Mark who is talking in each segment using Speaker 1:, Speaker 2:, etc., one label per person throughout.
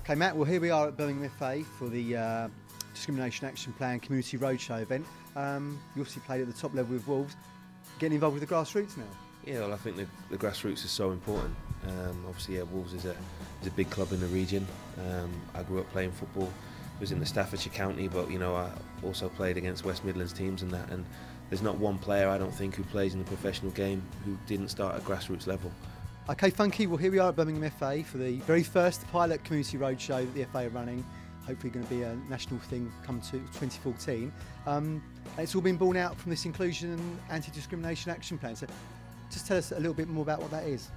Speaker 1: Okay, Matt, well, here we are at Birmingham FA for the Discrimination Action Plan Community Roadshow event. You obviously played at the top level with Wolves. Getting involved with the grassroots now?
Speaker 2: Yeah, well, I think the grassroots is so important. Obviously, yeah, Wolves is a big club in the region. I grew up playing football. Was in the Staffordshire County, but you know, I also played against West Midlands teams and that. And there's not one player, I don't think, who plays in the professional game who didn't start at grassroots level.
Speaker 1: Okay, Funky, well, here we are at Birmingham FA for the very first pilot community roadshow that the FA are running. Hopefully going to be a national thing come to 2014. And it's all been born out from this inclusion and anti-discrimination action plan. So just tell us a little bit more about what that is.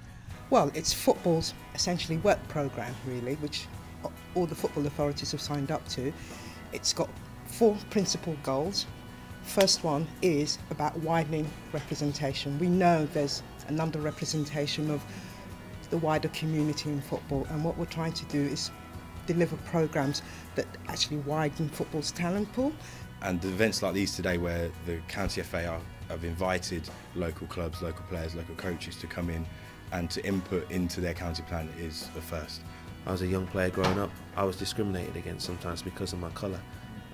Speaker 3: Well, it's football's essentially work programme, really, which all the football authorities have signed up to. It's got 4 principal goals. First one is about widening representation. We know there's an underrepresentation of the wider community in football, and what we're trying to do is deliver programmes that actually widen football's talent pool.
Speaker 4: And events like these today, where the County FA have invited local clubs, local players, local coaches to come in and to input into their county plan, is a first.
Speaker 2: I was a young player growing up. I was discriminated against sometimes because of my colour,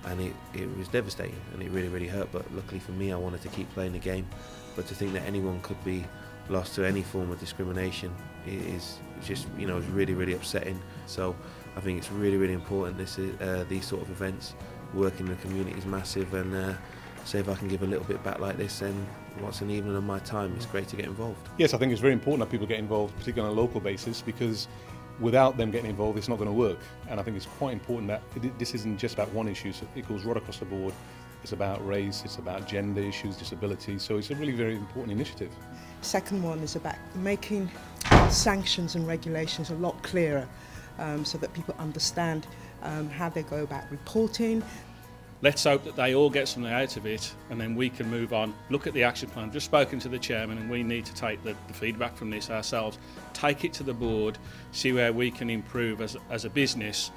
Speaker 2: and it was devastating and it really hurt. But luckily for me, I wanted to keep playing the game. But to think that anyone could be lost to any form of discrimination is just, you know, it's really upsetting. So I think it's really important. These sort of events, working in the community is massive, and say if I can give a little bit back like this, then what's an evening of my time? It's great to get involved.
Speaker 5: Yes, I think it's very important that people get involved, particularly on a local basis, because without them getting involved, it's not going to work. And I think it's quite important that this isn't just about one issue, so it goes right across the board. It's about race, it's about gender issues, disability, so it's a really very important initiative.
Speaker 3: Second one is about making sanctions and regulations a lot clearer, so that people understand how they go about reporting.
Speaker 6: Let's hope that they all get something out of it, and then we can move on, look at the action plan. I've just spoken to the chairman, and we need to take the feedback from this ourselves, take it to the board, see where we can improve as a business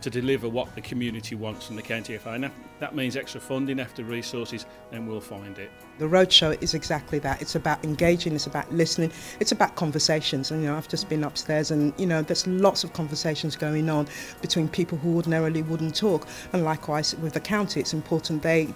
Speaker 6: to deliver what the community wants from the County FA. And that means extra funding, extra resources, then we'll find it.
Speaker 3: The roadshow is exactly that. It's about engaging, it's about listening, it's about conversations. And you know, I've just been upstairs, and you know, there's lots of conversations going on between people who ordinarily wouldn't talk. And likewise with the county, it's important they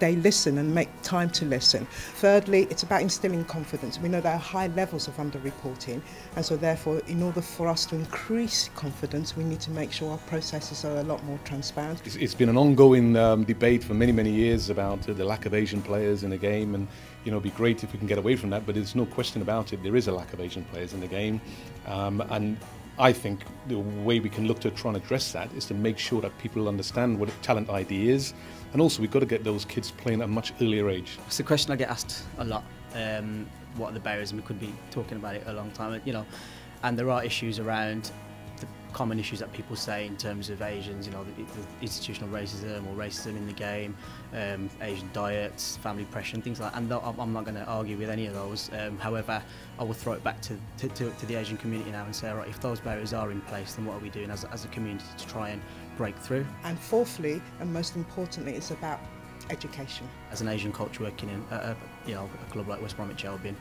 Speaker 3: listen and make time to listen. Thirdly, it's about instilling confidence. We know there are high levels of underreporting, and so therefore, in order for us to increase confidence, we need to make sure our processes are a lot more transparent.
Speaker 5: It's been an ongoing debate for many years about the lack of Asian players in the game, and you know, it'd be great if we can get away from that, but there's no question about it, there is a lack of Asian players in the game, and I think the way we can look to try and address that is to make sure that people understand what talent ID is, and also we've got to get those kids playing at a much earlier age.
Speaker 7: It's a question I get asked a lot. What are the barriers? And we could be talking about it a long time, you know, and there are issues around the common issues that people say in terms of Asians, you know, the institutional racism or racism in the game, Asian diets, family pressure and things like that. And I'm not going to argue with any of those. However, I will throw it back to the Asian community now and say, all right, if those barriers are in place, then what are we doing as a community to try and break through? And
Speaker 3: fourthly, and most importantly, it's about education.
Speaker 7: As an Asian coach working in a club like West Bromwich Albion,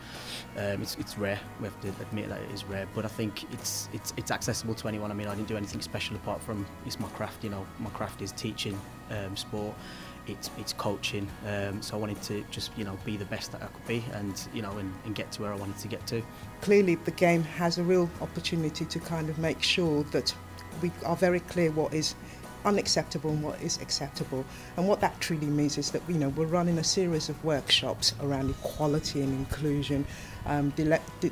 Speaker 7: it's rare. We have to admit that it is rare, but I think it's accessible to anyone. I mean, I didn't do anything special apart from it's my craft. You know, my craft is teaching sport. It's coaching. So I wanted to just be the best that I could be, and and get to where I wanted to get to. Clearly, the game has a real opportunity to kind of make sure that we are very clear what is unacceptable and what is acceptable, and what that truly means is that we're running a series of workshops around equality and inclusion,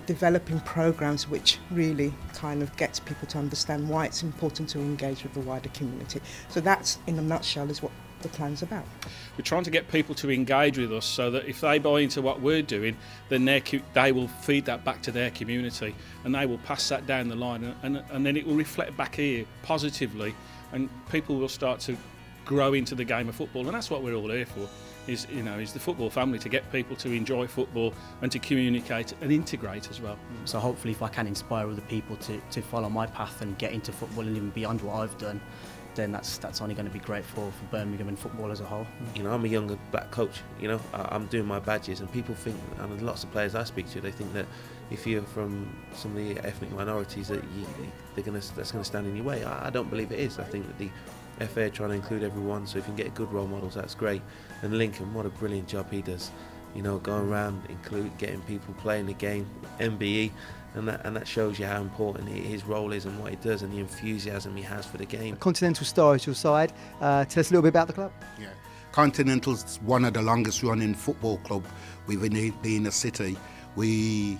Speaker 7: developing programs which really kind of gets people to understand why it's important to engage with the wider community. So that's, in a nutshell, is what the plan's about.
Speaker 6: We're trying to get people to engage with us so that if they buy into what we're doing, then they will feed that back to their community, and they will pass that down the line, and then it will reflect back here positively, and people will start to grow into the game of football. And that's what we're all here for, is the football family, to get people to enjoy football and to communicate and integrate as well.
Speaker 7: So hopefully, if I can inspire other people to follow my path and get into football and even beyond what I've done, then that's only going to be great for Birmingham and football as a whole.
Speaker 2: You know, I'm a younger black coach. You know, I'm doing my badges, and people think, and lots of players I speak to, they think that, if you're from some of the ethnic minorities, that's going to stand in your way. I don't believe it is. I think that the FA are trying to include everyone, so if you can get good role models, that's great. And Lincoln, what a brilliant job he does. You know, going around, getting people playing the game, MBE, and that shows you how important his role is and what he does and the enthusiasm he has for the game.
Speaker 1: Continental Star is your side. Tell us a little bit about the club.
Speaker 8: Yeah, Continental's one of the longest running football club within the inner city. We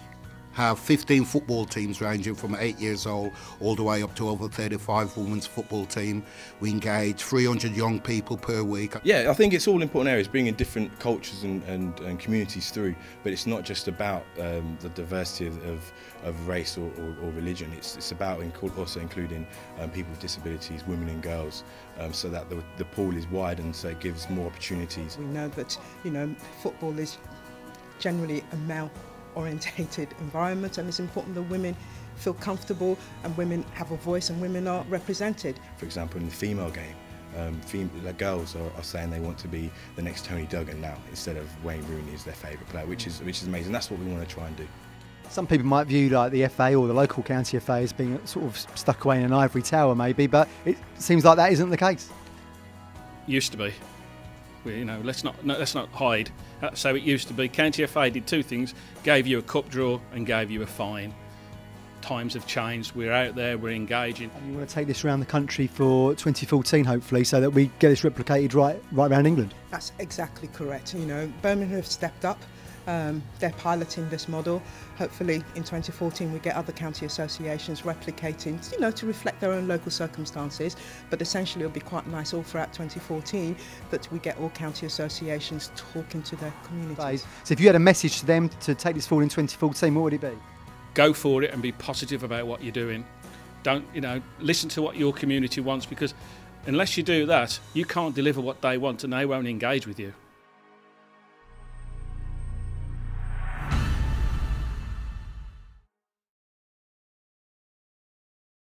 Speaker 8: have 15 football teams ranging from 8 years old all the way up to over 35 women's football team. We engage 300 young people per week.
Speaker 4: Yeah, I think it's all important areas, bringing different cultures and communities through, but it's not just about the diversity of race or religion. It's about also including people with disabilities, women and girls, so that the pool is widened, so it gives more opportunities.
Speaker 3: We know that, you know, football is generally a male-orientated environment, and it's important that women feel comfortable and women have a voice and women are represented.
Speaker 4: For example, in the female game, girls are saying they want to be the next Tony Duggan now instead of Wayne Rooney as their favourite player, which is amazing. That's what we want to try and do.
Speaker 1: Some people might view like the FA or the local county FA as being sort of stuck away in an ivory tower maybe, but it seems like that isn't the case.
Speaker 6: Used to be. You know, let's not hide. So it used to be. County FA did two things: gave you a cup draw and gave you a fine. Times have changed. We're out there. We're engaging. And
Speaker 1: you want to take this around the country for 2014, hopefully, so that we get this replicated right around England.
Speaker 3: That's exactly correct. You know, Birmingham have stepped up. They're piloting this model. Hopefully in 2014 we get other county associations replicating, you know, to reflect their own local circumstances, but essentially it'll be quite nice all throughout 2014 that we get all county associations talking to their communities.
Speaker 1: So if you had a message to them to take this forward in 2014, what would it be?
Speaker 6: Go for it and be positive about what you're doing. Don't, you know, listen to what your community wants, because unless you do that, you can't deliver what they want and they won't engage with you.